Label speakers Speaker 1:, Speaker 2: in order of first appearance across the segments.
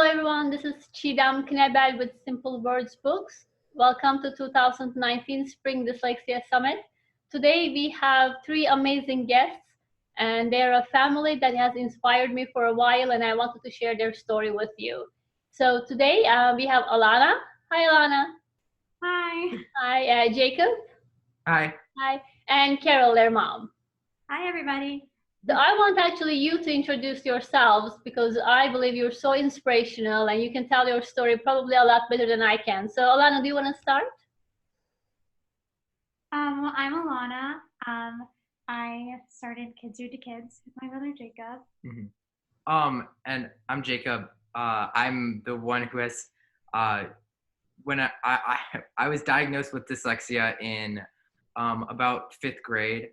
Speaker 1: Hello everyone, this is Chidam Knebel with Simple Words Books. Welcome to 2019 Spring Dyslexia Summit. Today we have three amazing guests and they're a family that has inspired me for a while and I wanted to share their story with you. So today we have Alana. Hi Alana.
Speaker 2: Hi.
Speaker 1: Hi Jacob.
Speaker 3: Hi.
Speaker 1: Hi. And Carol, their mom.
Speaker 2: Hi everybody.
Speaker 1: So I want actually you to introduce yourselves because I believe you're so inspirational and you can tell your story probably a lot better than I can. So Alana, do you want to start?
Speaker 2: Well, I'm Alana. I started Kids Read to Kids with my brother Jacob.
Speaker 3: And I'm Jacob. I'm the one who has, when I was diagnosed with dyslexia in about 5th grade.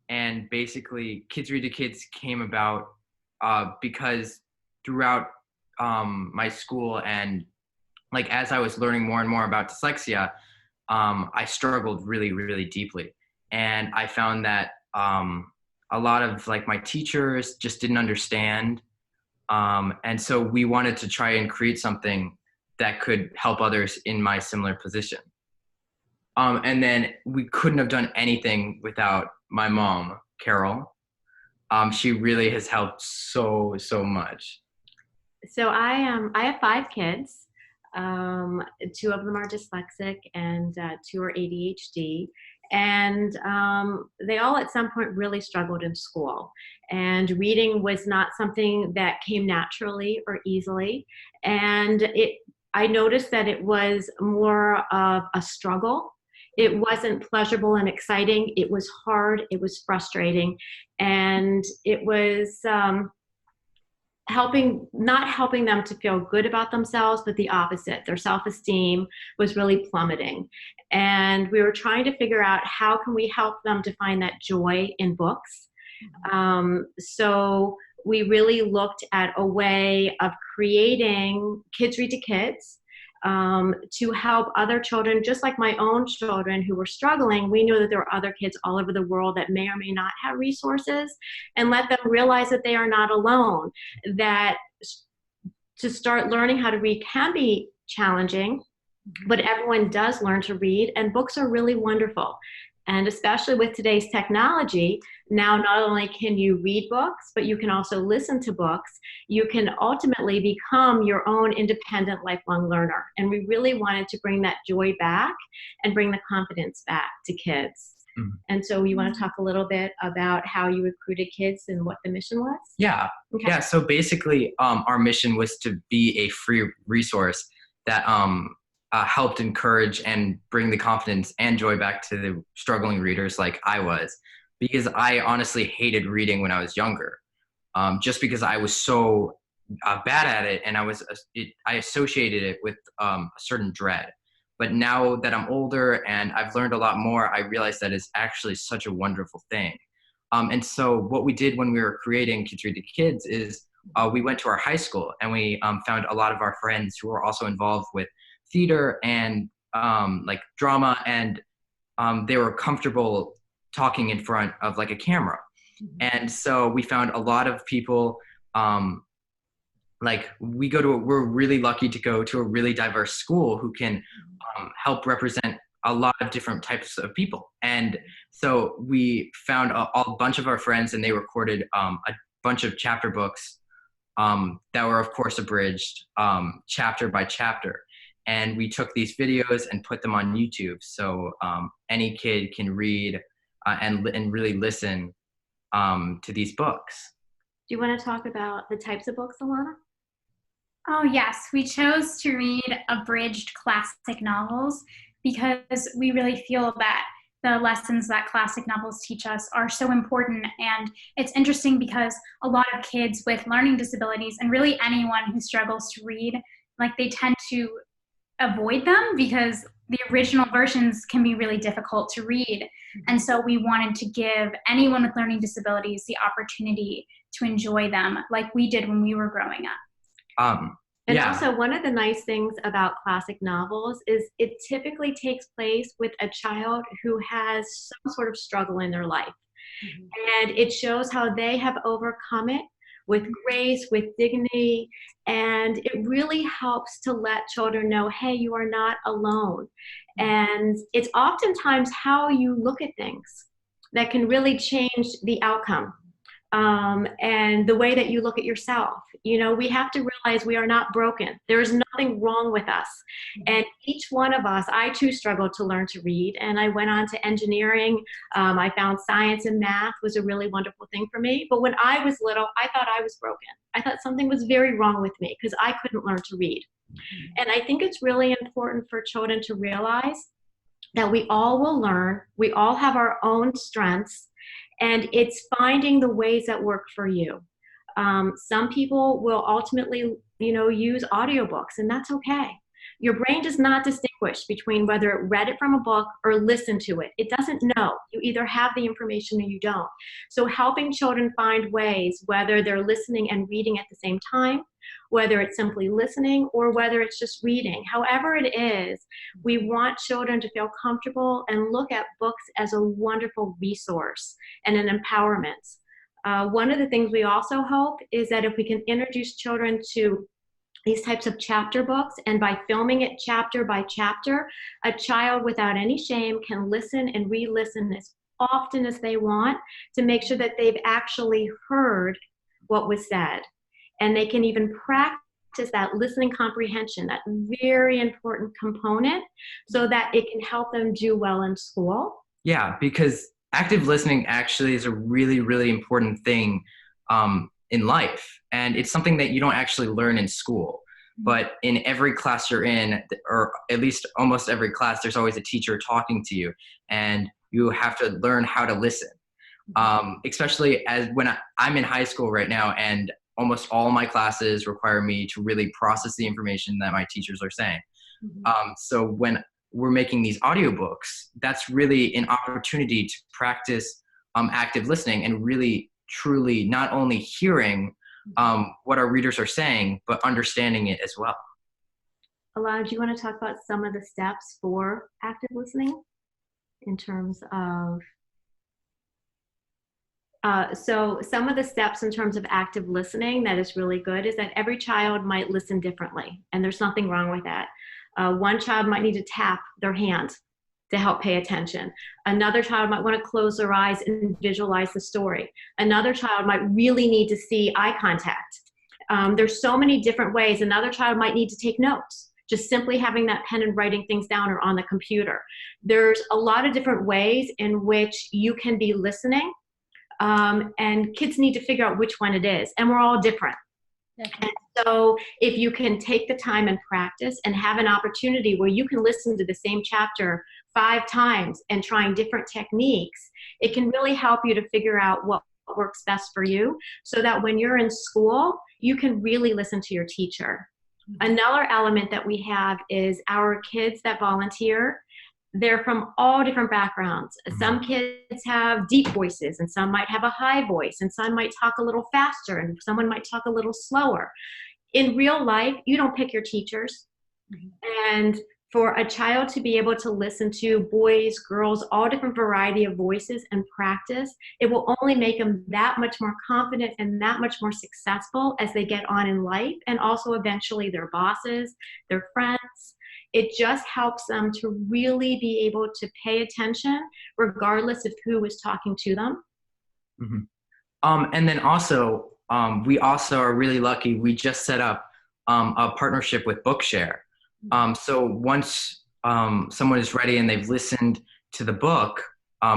Speaker 3: And basically, Kids Read to Kids came about because throughout my school and like as I was learning more and more about dyslexia, I struggled really, really deeply. And I found that a lot of like my teachers just didn't understand. And so we wanted to try and create something that could help others in my similar position. And then we couldn't have done anything without my mom, Carol. She really has helped so much.
Speaker 4: So I have 5 kids. 2 of them are dyslexic and 2 are ADHD. And they all at some point really struggled in school. And reading was not something that came naturally or easily. And I noticed that it was more of a struggle. It wasn't pleasurable and exciting. It was hard. It was frustrating. And it was not helping them to feel good about themselves, but the opposite. Their self-esteem was really plummeting. And we were trying to figure out how can we help them to find that joy in books. So we really looked at a way of creating Kids Read to Kids, to help other children, just like my own children who were struggling. We knew that there were other kids all over the world that may or may not have resources, and let them realize that they are not alone, that to start learning how to read can be challenging, but everyone does learn to read, and books are really wonderful. And especially with today's technology, now not only can you read books, but you can also listen to books. You can ultimately become your own independent lifelong learner. And we really wanted to bring that joy back and bring the confidence back to kids. Mm-hmm. And so you want to talk a little bit about how you recruited kids and what the mission was?
Speaker 3: Yeah. Okay. Yeah. So basically, our mission was to be a free resource that helped encourage and bring the confidence and joy back to the struggling readers like I was, because I honestly hated reading when I was younger, just because I was so bad at it, and I associated it with a certain dread. But now that I'm older and I've learned a lot more, I realize that it's actually such a wonderful thing. And so what we did when we were creating Kids Read to Kids is we went to our high school and we found a lot of our friends who were also involved with theater and like drama, and they were comfortable talking in front of like a camera. Mm-hmm. And so we found a lot of people, like we're really lucky to go to a really diverse school who can help represent a lot of different types of people. And so we found a bunch of our friends, and they recorded a bunch of chapter books that were of course abridged chapter by chapter. And we took these videos and put them on YouTube, so any kid can read and really listen to these books.
Speaker 4: Do you want to talk about the types of books, Alana?
Speaker 2: Oh yes, we chose to read abridged classic novels because we really feel that the lessons that classic novels teach us are so important. And it's interesting because a lot of kids with learning disabilities, and really anyone who struggles to read, like they tend to avoid them because the original versions can be really difficult to read. And so we wanted to give anyone with learning disabilities the opportunity to enjoy them like we did when we were growing up.
Speaker 4: And also, one of the nice things about classic novels is it typically takes place with a child who has some sort of struggle in their life. Mm-hmm. And it shows how they have overcome it, with grace, with dignity. And it really helps to let children know, hey, you are not alone. And it's oftentimes how you look at things that can really change the outcome. And the way that you look at yourself. You know, we have to realize we are not broken. There is nothing wrong with us. And each one of us, I too struggled to learn to read, and I went on to engineering. I found science and math was a really wonderful thing for me. But when I was little, I thought I was broken. I thought something was very wrong with me because I couldn't learn to read. And I think it's really important for children to realize that we all will learn. We all have our own strengths. And it's finding the ways that work for you. Some people will ultimately, use audiobooks, and that's okay. Your brain does not distinguish between whether it read it from a book or listened to it. It doesn't know. You either have the information or you don't. So helping children find ways, whether they're listening and reading at the same time, whether it's simply listening or whether it's just reading, however it is, we want children to feel comfortable and look at books as a wonderful resource and an empowerment. One of the things we also hope is that if we can introduce children to these types of chapter books, and by filming it chapter by chapter, a child without any shame can listen and re-listen as often as they want to make sure that they've actually heard what was said. And they can even practice that listening comprehension, that very important component, so that it can help them do well in school.
Speaker 3: Yeah, because active listening actually is a really, really important thing in life. And it's something that you don't actually learn in school. But in every class you're in, or at least almost every class, there's always a teacher talking to you. And you have to learn how to listen. Especially as when I'm in high school right now, and almost all my classes require me to really process the information that my teachers are saying. So when we're making these audiobooks, that's really an opportunity to practice active listening and really truly not only hearing what our readers are saying, but understanding it as well.
Speaker 4: Alana, do you want to talk about some of the steps for active listening in terms of so some of the steps in terms of active listening that is really good is that every child might listen differently, and there's nothing wrong with that. One child might need to tap their hand to help pay attention. Another child might want to close their eyes and visualize the story. Another child might really need to see eye contact. There's so many different ways. Another child might need to take notes, just simply having that pen and writing things down or on the computer. There's a lot of different ways in which you can be listening. And kids need to figure out which one it is, and we're all different. And so if you can take the time and practice and have an opportunity where you can listen to the same chapter 5 times and trying different techniques, it can really help you to figure out what works best for you, so that when you're in school, you can really listen to your teacher. Another element that we have is our kids that volunteer. They're from all different backgrounds. Some kids have deep voices, and some might have a high voice, and some might talk a little faster, and someone might talk a little slower. In real life, you don't pick your teachers. And for a child to be able to listen to boys, girls, all different variety of voices and practice, it will only make them that much more confident and that much more successful as they get on in life, and also eventually their bosses, their friends. It just helps them to really be able to pay attention regardless of who is talking to them.
Speaker 3: And then also, we also are really lucky. We just set up a partnership with Bookshare. So once someone is ready and they've listened to the book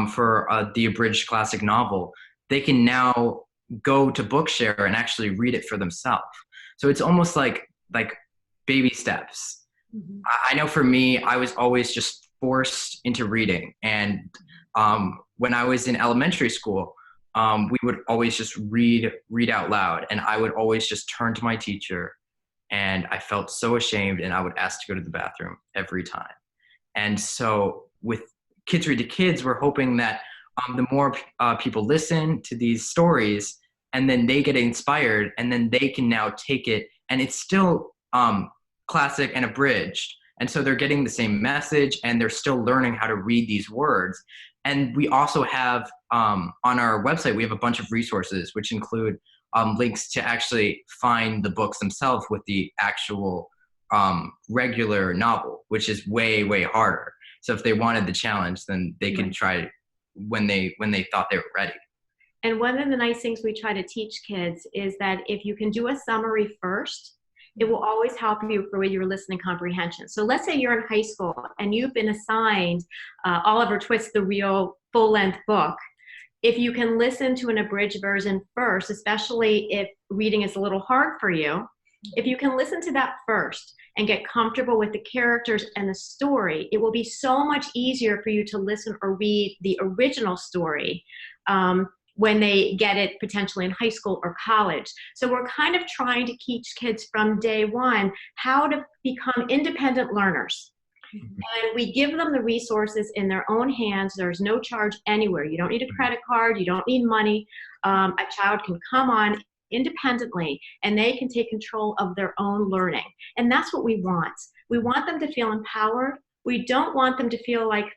Speaker 3: for the abridged classic novel, they can now go to Bookshare and actually read it for themselves. So it's almost like baby steps. I know for me, I was always just forced into reading. And when I was in elementary school, we would always just read out loud. And I would always just turn to my teacher, and I felt so ashamed, and I would ask to go to the bathroom every time. And so with Kids Read to Kids, we're hoping that the more people listen to these stories, and then they get inspired, and then they can now take it, and it's still classic and abridged. And so they're getting the same message, and they're still learning how to read these words. And we also have, on our website, we have a bunch of resources, which include links to actually find the books themselves with the actual regular novel, which is way, way harder. So if they wanted the challenge, then they could try when they thought they were ready.
Speaker 4: And one of the nice things we try to teach kids is that if you can do a summary first, it will always help you for your listening comprehension. So let's say you're in high school and you've been assigned Oliver Twist's The Real full-length book. If you can listen to an abridged version first, especially if reading is a little hard for you, if you can listen to that first and get comfortable with the characters and the story, it will be so much easier for you to listen or read the original story when they get it potentially in high school or college. So we're kind of trying to teach kids from day one how to become independent learners. And we give them the resources in their own hands. There's no charge anywhere. You don't need a credit card. You don't need money. A child can come on independently and they can take control of their own learning. And that's what we want. We want them to feel empowered. We don't want them to feel like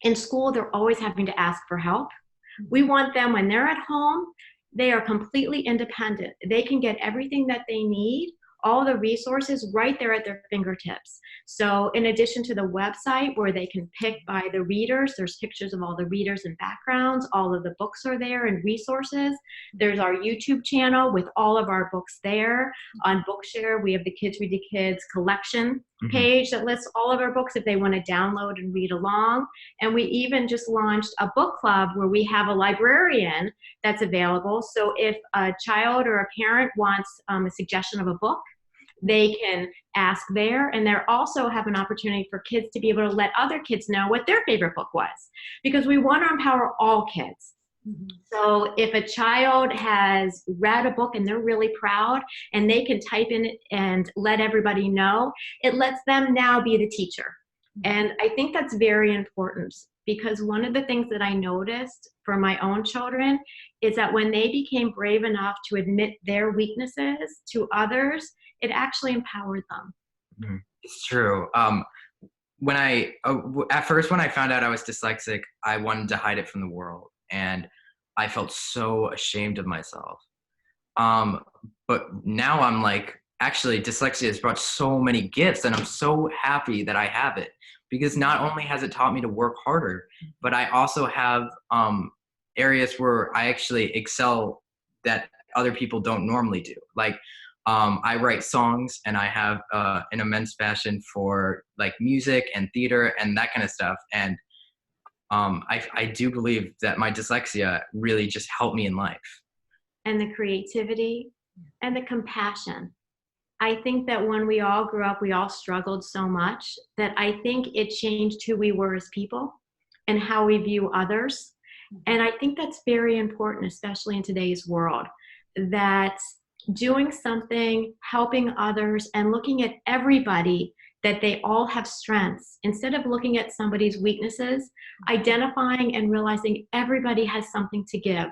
Speaker 4: in school they're always having to ask for help. We want them, when they're at home, they are completely independent. They can get everything that they need, all the resources right there at their fingertips. So in addition to the website where they can pick by the readers, there's pictures of all the readers and backgrounds, all of the books are there and resources. There's our YouTube channel with all of our books there. On Bookshare, we have the Kids Read to Kids collection page that lists all of our books if they want to download and read along. And we even just launched a book club where we have a librarian that's available. So if a child or a parent wants a suggestion of a book, they can ask there, and they also have an opportunity for kids to be able to let other kids know what their favorite book was, because we want to empower all kids. So if a child has read a book and they're really proud and they can type in it and let everybody know, it lets them now be the teacher. And I think that's very important, because one of the things that I noticed for my own children is that when they became brave enough to admit their weaknesses to others, it actually empowered them.
Speaker 3: It's true. When at first, when I found out I was dyslexic, I wanted to hide it from the world. And I felt so ashamed of myself. But now I'm like, actually, dyslexia has brought so many gifts, and I'm so happy that I have it, because not only has it taught me to work harder, but I also have areas where I actually excel that other people don't normally do. Like, I write songs, and I have an immense passion for like music and theater and that kind of stuff. And I do believe that my dyslexia really just helped me in life.
Speaker 4: And the creativity and the compassion. I think that when we all grew up, we all struggled so much that I think it changed who we were as people and how we view others. And I think that's very important, especially in today's world, that doing something, helping others, and looking at everybody, that they all have strengths, instead of looking at somebody's weaknesses, identifying and realizing everybody has something to give,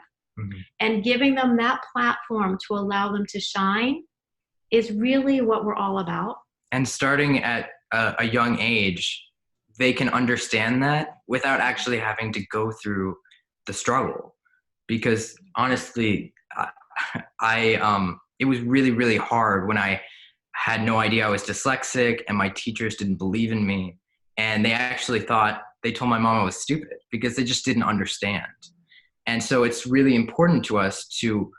Speaker 4: and giving them that platform to allow them to shine is really what we're all about. And
Speaker 3: starting at a young age, they can understand that without actually having to go through the struggle. Because honestly, it was really, really hard when I had no idea I was dyslexic and my teachers didn't believe in me. And they actually they told my mom I was stupid because they just didn't understand. And so it's really important to us to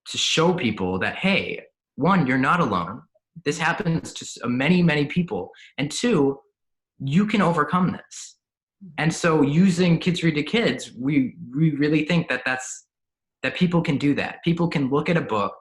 Speaker 3: show people that, hey, one, you're not alone. This happens to many, many people. And two, you can overcome this. And so using Kids Read to Kids, we really think that people can do that. People can look at a book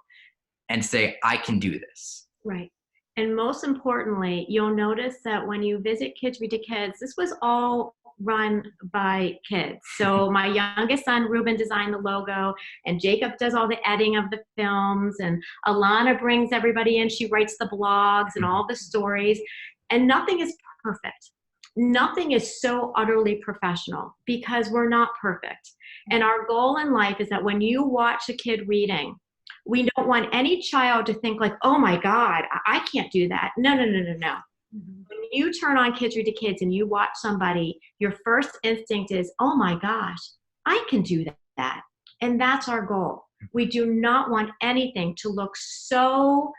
Speaker 3: and say, I can do this.
Speaker 4: Right. And most importantly, you'll notice that when you visit Kids Read to Kids, this was all run by kids. So my youngest son, Ruben, designed the logo, and Jacob does all the editing of the films, and Alana brings everybody in. She writes the blogs and all the stories, and nothing is perfect. Nothing is so utterly professional, because we're not perfect. And our goal in life is that when you watch a kid reading, we don't want any child to think like, oh my God, I can't do that. No. When you turn on Kids Read to Kids and you watch somebody, your first instinct is, oh my gosh, I can do that. And that's our goal. We do not want anything to look so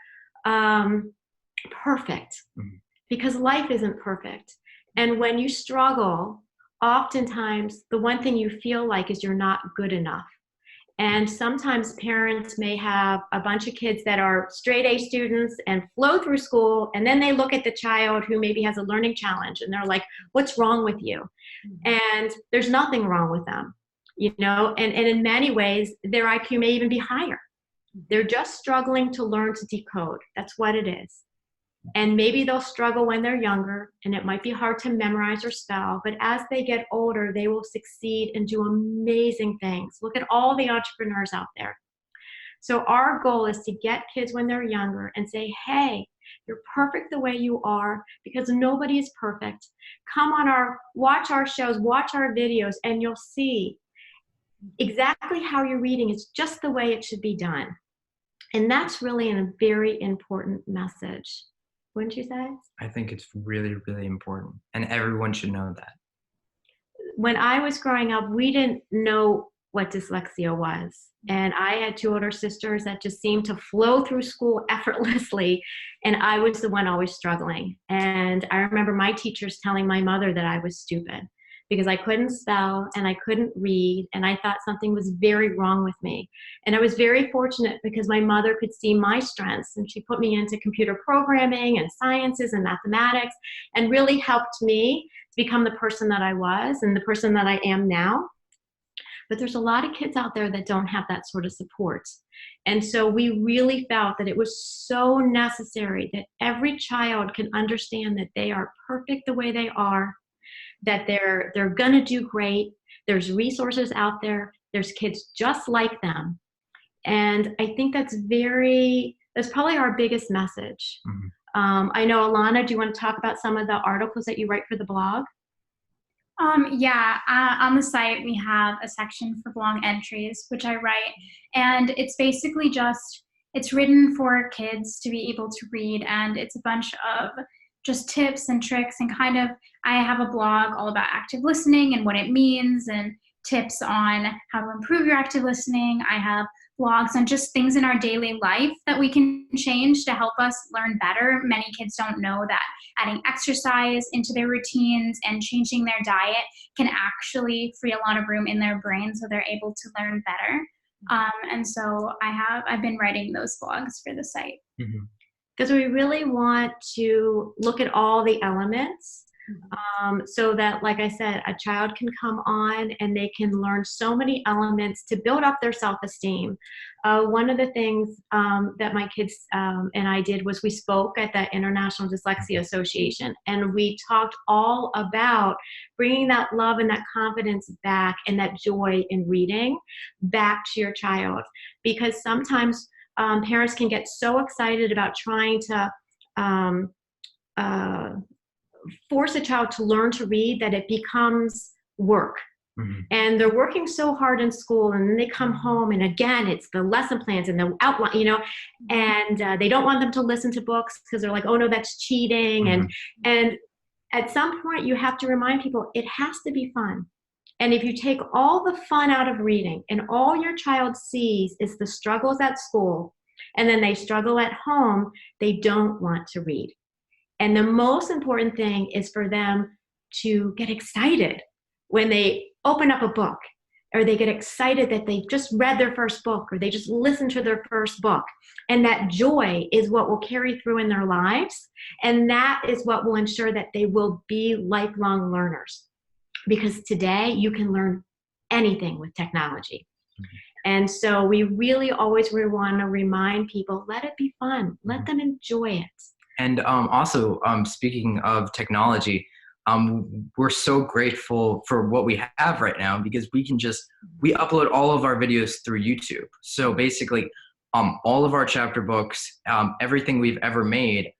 Speaker 4: perfect, because life isn't perfect. And when you struggle, oftentimes the one thing you feel like is you're not good enough. And sometimes parents may have a bunch of kids that are straight A students and flow through school, and then they look at the child who maybe has a learning challenge and they're like, what's wrong with you? And there's nothing wrong with them, you know, and in many ways their IQ may even be higher. They're just struggling to learn to decode. That's what it is. And maybe they'll struggle when they're younger, and it might be hard to memorize or spell, but as they get older, they will succeed and do amazing things. Look at all the entrepreneurs out there. So our goal is to get kids when they're younger and say, hey, you're perfect the way you are, because nobody is perfect. Come on watch our shows, watch our videos, and you'll see exactly how you're reading is just the way it should be done. And that's really a very important message. Wouldn't you say?
Speaker 3: I think it's really, really important, and everyone should know that.
Speaker 4: When I was growing up, we didn't know what dyslexia was. And I had two older sisters that just seemed to flow through school effortlessly. And I was the one always struggling. And I remember my teachers telling my mother that I was stupid because I couldn't spell and I couldn't read. And I thought something was very wrong with me. And I was very fortunate because my mother could see my strengths, and she put me into computer programming and sciences and mathematics and really helped me to become the person that I was and the person that I am now. But there's a lot of kids out there that don't have that sort of support. And so we really felt that it was so necessary that every child can understand that they are perfect the way they are, that they're gonna do great. There's resources out there. There's kids just like them. And I think that's probably our biggest message. I know, Alana, do you want to talk about some of the articles that you write for the blog?
Speaker 2: On the site we have a section for blog entries, which I write, and it's basically it's written for kids to be able to read, and it's a bunch of just tips and tricks, and I have a blog all about active listening and what it means, and tips on how to improve your active listening. I have blogs on just things in our daily life that we can change to help us learn better. Many kids don't know that adding exercise into their routines and changing their diet can actually free a lot of room in their brain so they're able to learn better. And so I've been writing those blogs for the site.
Speaker 4: Because we really want to look at all the elements so that, like I said, a child can come on and they can learn so many elements to build up their self-esteem. One of the things that my kids and I did was we spoke at the International Dyslexia Association, and we talked all about bringing that love and that confidence back and that joy in reading back to your child. Because sometimes parents can get so excited about trying to force a child to learn to read that it becomes work. And they're working so hard in school, and then they come home, and again, it's the lesson plans and the outline, and they don't want them to listen to books because they're like, oh no, that's cheating. And at some point you have to remind people it has to be fun. And if you take all the fun out of reading and all your child sees is the struggles at school, and then they struggle at home, they don't want to read. And the most important thing is for them to get excited when they open up a book, or they get excited that they just read their first book, or they just listened to their first book. And that joy is what will carry through in their lives. And that is what will ensure that they will be lifelong learners. Because today you can learn anything with technology. And so we really always want to remind people, let it be fun. Let them enjoy it.
Speaker 3: And also, speaking of technology, we're so grateful for what we have right now, because we upload all of our videos through YouTube. So basically, all of our chapter books, everything we've ever made,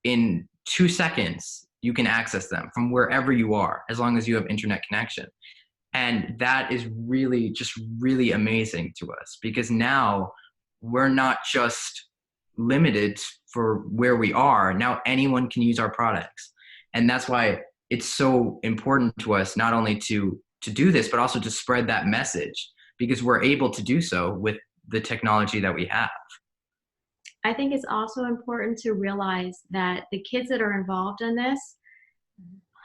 Speaker 3: in 2 seconds, you can access them from wherever you are, as long as you have internet connection. And that is really, just really amazing to us, because now we're not just limited for where we are. Now anyone can use our products. And that's why it's so important to us, not only to do this, but also to spread that message, because we're able to do so with the technology that we have.
Speaker 4: I think it's also important to realize that the kids that are involved in this,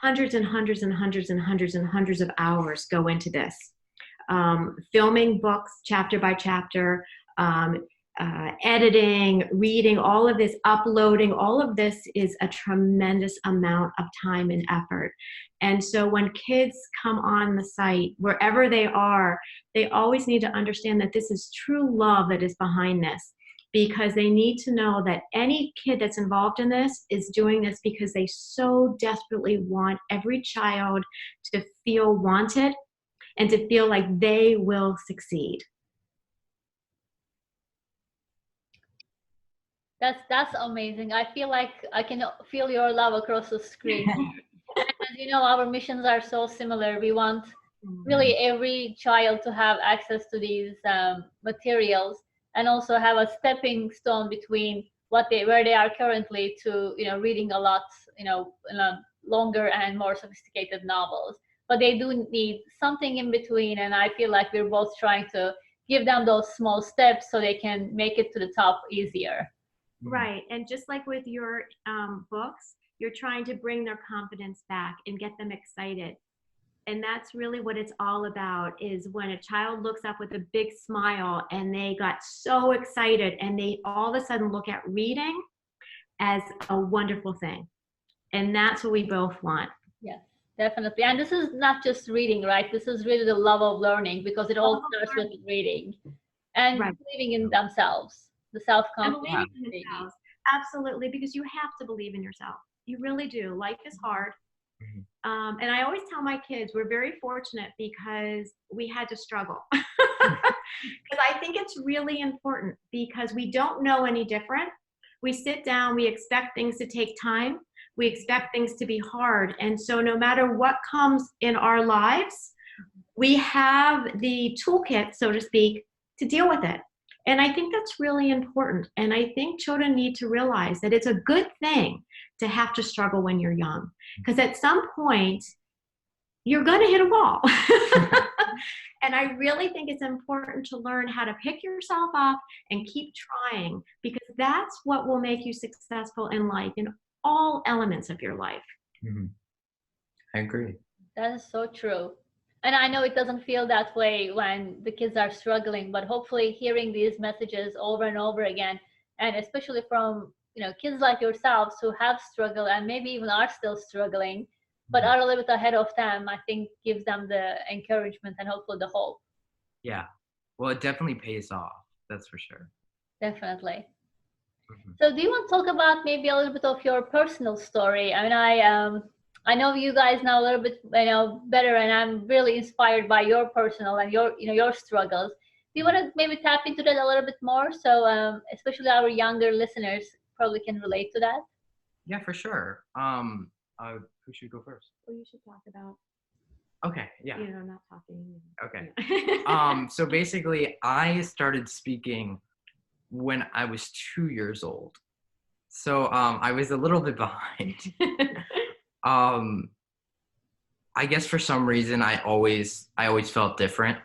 Speaker 4: hundreds and hundreds and hundreds and hundreds and hundreds of hours go into this. Filming books chapter by chapter, editing, reading, all of this, uploading, all of this is a tremendous amount of time and effort. And so when kids come on the site, wherever they are, they always need to understand that this is true love that is behind this, because they need to know that any kid that's involved in this is doing this because they so desperately want every child to feel wanted and to feel like they will succeed.
Speaker 1: That's amazing. I feel like I can feel your love across the screen. And as you know, our missions are so similar. We want really every child to have access to these materials, and also have a stepping stone between where they are currently to reading a lot longer and more sophisticated novels. But they do need something in between, and I feel like we're both trying to give them those small steps so they can make it to the top easier.
Speaker 4: Right, and just like with your books, you're trying to bring their confidence back and get them excited. And that's really what it's all about, is when a child looks up with a big smile and they got so excited and they all of a sudden look at reading as a wonderful thing. And that's what we both want.
Speaker 1: Yes, definitely. And this is not just reading, right? This is really the love of learning, because it all starts with reading and believing in themselves, the self-confidence.
Speaker 4: Absolutely, because you have to believe in yourself. You really do. Life is hard. And I always tell my kids, we're very fortunate because we had to struggle. Because I think it's really important, because we don't know any different. We sit down, we expect things to take time. We expect things to be hard. And so no matter what comes in our lives, we have the toolkit, so to speak, to deal with it. And I think that's really important. And I think children need to realize that it's a good thing to have to struggle when you're young, because at some point you're going to hit a wall. And I really think it's important to learn how to pick yourself up and keep trying, because that's what will make you successful in life, in all elements of your life.
Speaker 3: I agree.
Speaker 1: That is so true. And I know it doesn't feel that way when the kids are struggling, but hopefully hearing these messages over and over again, and especially from kids like yourselves who have struggled and maybe even are still struggling, but are a little bit ahead of them, I think gives them the encouragement and hopefully the hope.
Speaker 3: Yeah. Well, it definitely pays off. That's for sure.
Speaker 1: Definitely. So do you want to talk about maybe a little bit of your personal story? I mean, I know you guys now a little bit better, and I'm really inspired by your personal and your struggles. Do you want to maybe tap into that a little bit more, so especially our younger listeners probably can relate to that?
Speaker 3: Yeah, for sure. Who should go first?
Speaker 4: Well, you should talk about.
Speaker 3: Okay. Yeah.
Speaker 4: Not talking.
Speaker 3: Okay. So basically, I started speaking when I was 2 years old. So I was a little bit behind. I guess for some reason I always felt different.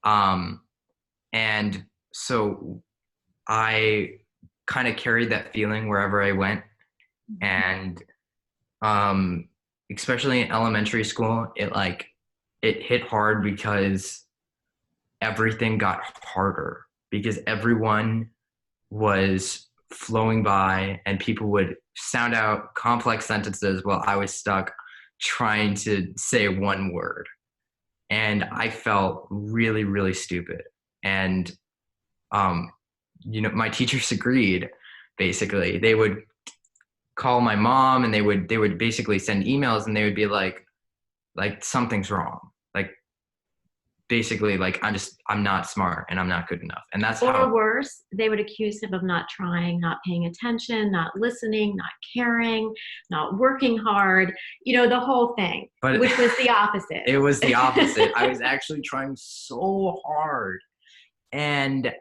Speaker 3: And so I kind of carried that feeling wherever I went. And especially in elementary school, it hit hard because everything got harder, because everyone was flowing by and people would sound out complex sentences while I was stuck trying to say one word. And I felt really, really stupid. And, my teachers agreed, basically. They would call my mom and they would basically send emails, and they would be like something's wrong. Basically, I'm not smart and I'm not good enough. And that's
Speaker 4: or worse, they would accuse him of not trying, not paying attention, not listening, not caring, not working hard, the whole thing, which was the opposite.
Speaker 3: It was the opposite. I was actually trying so hard, and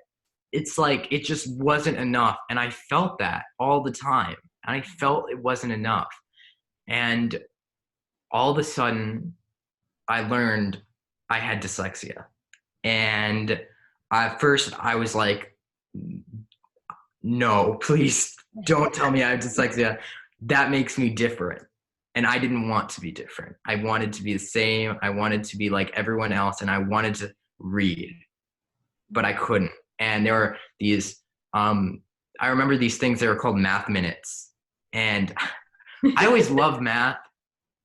Speaker 3: it's like, it just wasn't enough. And I felt that all the time, and I felt it wasn't enough. And all of a sudden I learned I had dyslexia, and at first I was like, no, please don't tell me I have dyslexia. That makes me different. And I didn't want to be different. I wanted to be the same. I wanted to be like everyone else, and I wanted to read, but I couldn't. And there were these, I remember these things that were called math minutes. And I always loved math.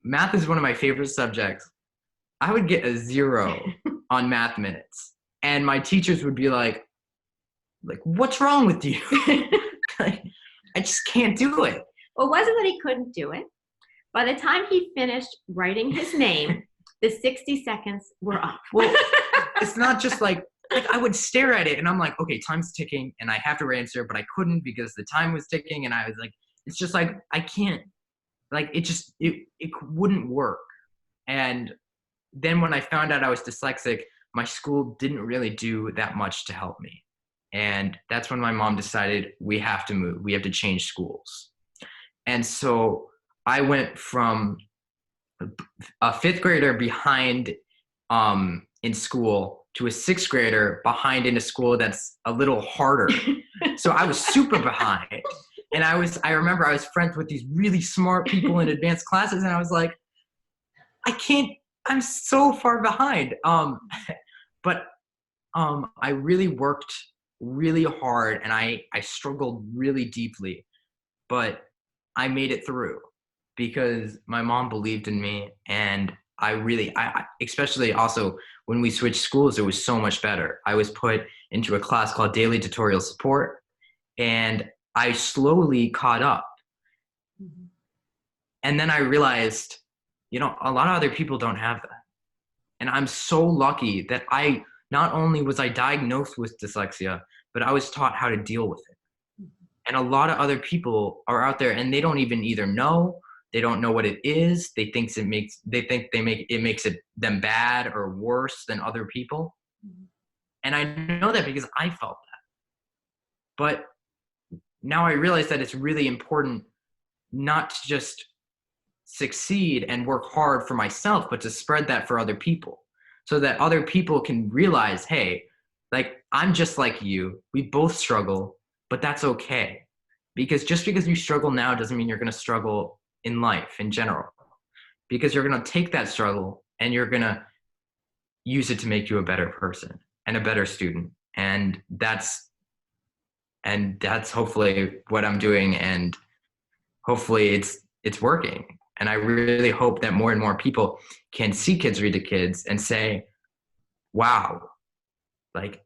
Speaker 3: Math is one of my favorite subjects. I would get a 0 on math minutes. And my teachers would be like, what's wrong with you? Like, I just can't do it.
Speaker 4: Well, it wasn't that he couldn't do it. By the time he finished writing his name, the 60 seconds were up.
Speaker 3: Well, it's not just like I would stare at it and I'm like, okay, time's ticking and I have to answer, but I couldn't because the time was ticking, and I was like, it's just like, I can't, like, it wouldn't work. And then when I found out I was dyslexic, my school didn't really do that much to help me. And that's when my mom decided we have to move, we have to change schools. And so I went from a 5th grader behind in school to a 6th grader behind in a school that's a little harder. So I was super behind. And I remember I was friends with these really smart people in advanced classes, and I was like, I'm so far behind. But I really worked really hard, and I struggled really deeply, but I made it through because my mom believed in me. And I especially also when we switched schools, it was so much better. I was put into a class called Daily Tutorial Support, and I slowly caught up. Mm-hmm. And then I realized, a lot of other people don't have that. And I'm so lucky that not only was I diagnosed with dyslexia, but I was taught how to deal with it. Mm-hmm. And a lot of other people are out there and they don't even either know, they don't know what it is. They think it makes it them bad or worse than other people. Mm-hmm. And I know that because I felt that. But now I realize that it's really important not to just succeed and work hard for myself, but to spread that for other people so that other people can realize, hey, like, I'm just like you. We both struggle, but that's okay. Because just because you struggle now doesn't mean you're going to struggle in life in general. Because you're going to take that struggle and you're going to use it to make you a better person and a better student. And that's hopefully what I'm doing, and hopefully it's working. And I really hope that more and more people can see Kids Read to Kids and say, wow, like,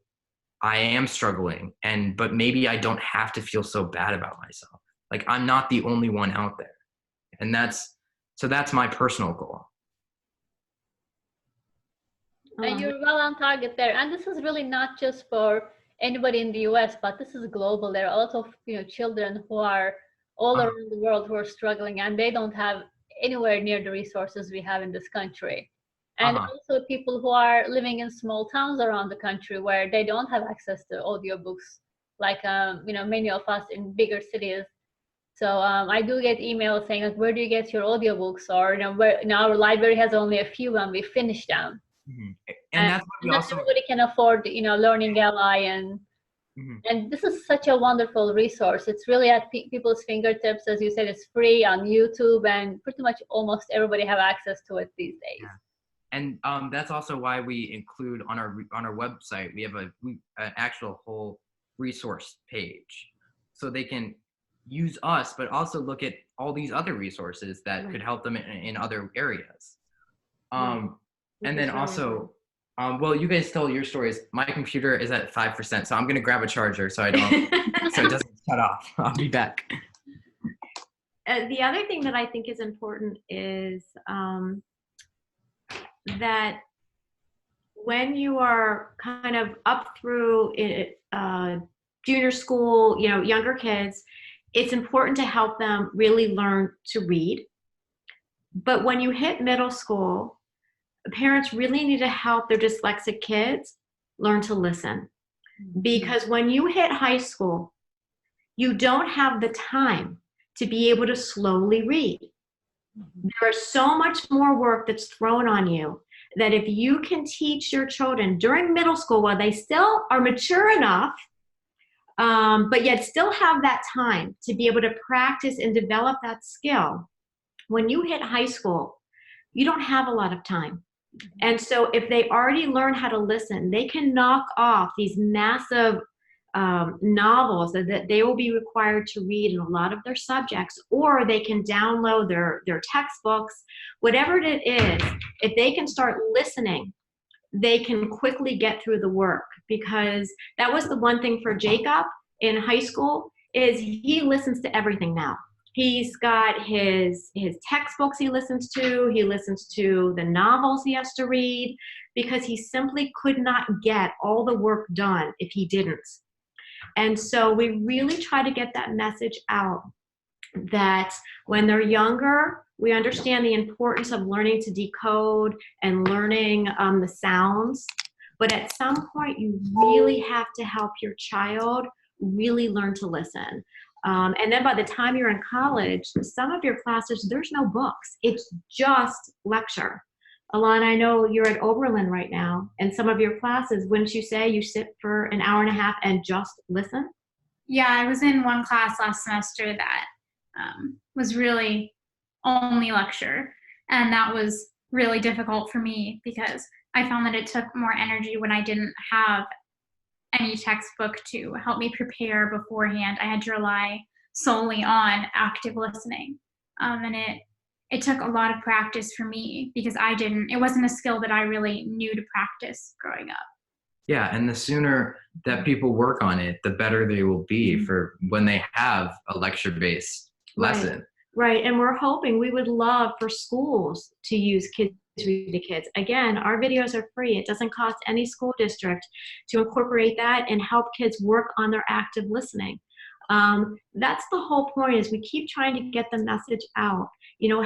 Speaker 3: I am struggling, but maybe I don't have to feel so bad about myself. Like, I'm not the only one out there. And that's my personal goal.
Speaker 1: And you're well on target there. And this is really not just for anybody in the US, but this is global. There are a lot of children who are all around the world who are struggling, and they don't have anywhere near the resources we have in this country. And also people who are living in small towns around the country where they don't have access to audiobooks, like many of us in bigger cities. So I do get emails saying, like, where do you get your audiobooks? Or where our library has only a few and we finish them.
Speaker 3: Mm-hmm. And that's what we also,
Speaker 1: everybody can afford Learning Ally, and mm-hmm. And this is such a wonderful resource. It's really at people's fingertips. As you said, it's free on YouTube, and pretty much almost everybody have access to it these days.
Speaker 3: Yeah. And that's also why we include on our website, we have an actual whole resource page, so they can use us, but also look at all these other resources that could help them in other areas. And then also, well, you guys tell your stories. My computer is at 5%, so I'm gonna grab a charger so it doesn't shut off. I'll be back.
Speaker 4: The other thing that I think is important is that when you are kind of up through junior school, younger kids, it's important to help them really learn to read. But when you hit middle school, parents really need to help their dyslexic kids learn to listen. Because when you hit high school, you don't have the time to be able to slowly read. There is so much more work that's thrown on you that if you can teach your children during middle school while they still are mature enough, but yet still have that time to be able to practice and develop that skill, when you hit high school, you don't have a lot of time. And so if they already learn how to listen, they can knock off these massive novels that they will be required to read in a lot of their subjects, or they can download their textbooks, whatever it is. If they can start listening, they can quickly get through the work, because that was the one thing for Jacob in high school, is he listens to everything now. He's got his textbooks he listens to the novels he has to read, because he simply could not get all the work done if he didn't. And so we really try to get that message out, that when they're younger, we understand the importance of learning to decode and learning the sounds. But at some point, you really have to help your child really learn to listen. And then by the time you're in college, some of your classes, there's no books. It's just lecture. Alana, I know you're at Oberlin right now, and some of your classes, wouldn't you say you sit for an hour and a half and just listen?
Speaker 2: Yeah, I was in one class last semester that was really only lecture, and that was really difficult for me because I found that it took more energy when I didn't have any textbook to help me prepare beforehand. I had to rely solely on active listening, and it took a lot of practice for me because it wasn't a skill that I really knew to practice growing up.
Speaker 3: Yeah, and the sooner that people work on it, the better they will be for when they have a lecture-based lesson.
Speaker 4: Right, and we would love for schools to use Kids Read to Kids. Again, our videos are free. It doesn't cost any school district to incorporate that and help kids work on their active listening. That's the whole point, is we keep trying to get the message out.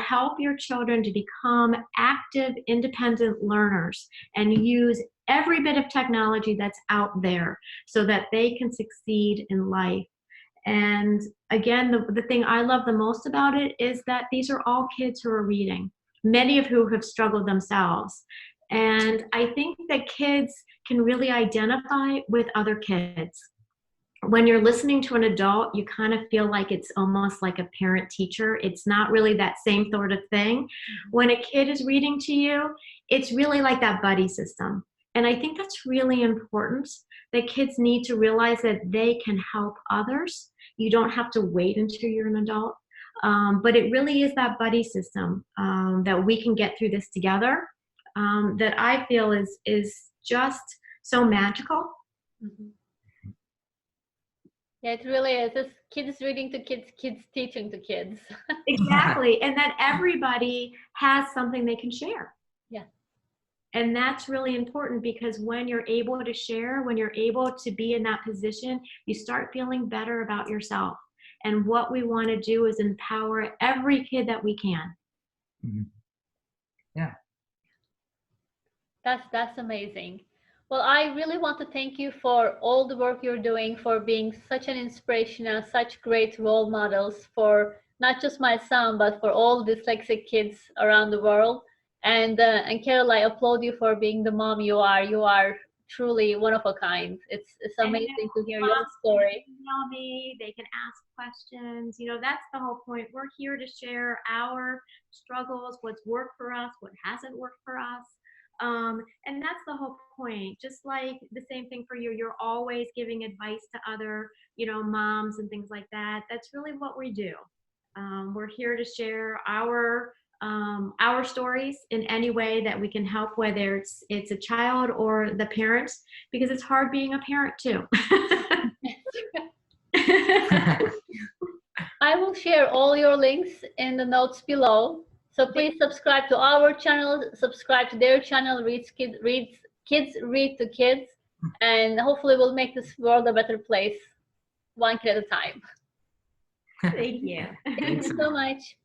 Speaker 4: Help your children to become active, independent learners and use every bit of technology that's out there so that they can succeed in life. And again, the thing I love the most about it is that these are all kids who are reading, many of who have struggled themselves. And I think that kids can really identify with other kids. When you're listening to an adult, you kind of feel like it's almost like a parent-teacher. It's not really that same sort of thing. When a kid is reading to you, it's really like that buddy system. And I think that's really important, that kids need to realize that they can help others. You don't have to wait until you're an adult. But it really is that buddy system that we can get through this together, that I feel is just so magical.
Speaker 1: Mm-hmm. Yeah, it really is. It's kids reading to kids, kids teaching to kids.
Speaker 4: Exactly. And that everybody has something they can share.
Speaker 1: Yeah.
Speaker 4: And that's really important, because when you're able to share, when you're able to be in that position, you start feeling better about yourself. And what we want to do is empower every kid that we can.
Speaker 3: Mm-hmm. Yeah.
Speaker 1: That's amazing. Well, I really want to thank you for all the work you're doing, for being such an inspiration and such great role models for not just my son, but for all dyslexic kids around the world. And Carol, I applaud you for being the mom you are. You are truly one of a kind. It's amazing to hear your story.
Speaker 4: Email me, they can ask questions. That's the whole point. We're here to share our struggles, what's worked for us, what hasn't worked for us. And that's the whole point. Just like the same thing for you, you're always giving advice to other, moms and things like that. That's really what we do. We're here to share our stories in any way that we can help, whether it's a child or the parents, because it's hard being a parent too.
Speaker 1: I will share all your links in the notes below. So please subscribe to our channel, subscribe to their channel, Kids Read to Kids, and hopefully we'll make this world a better place, one kid at a time.
Speaker 4: Thank you.
Speaker 1: Thank you so much.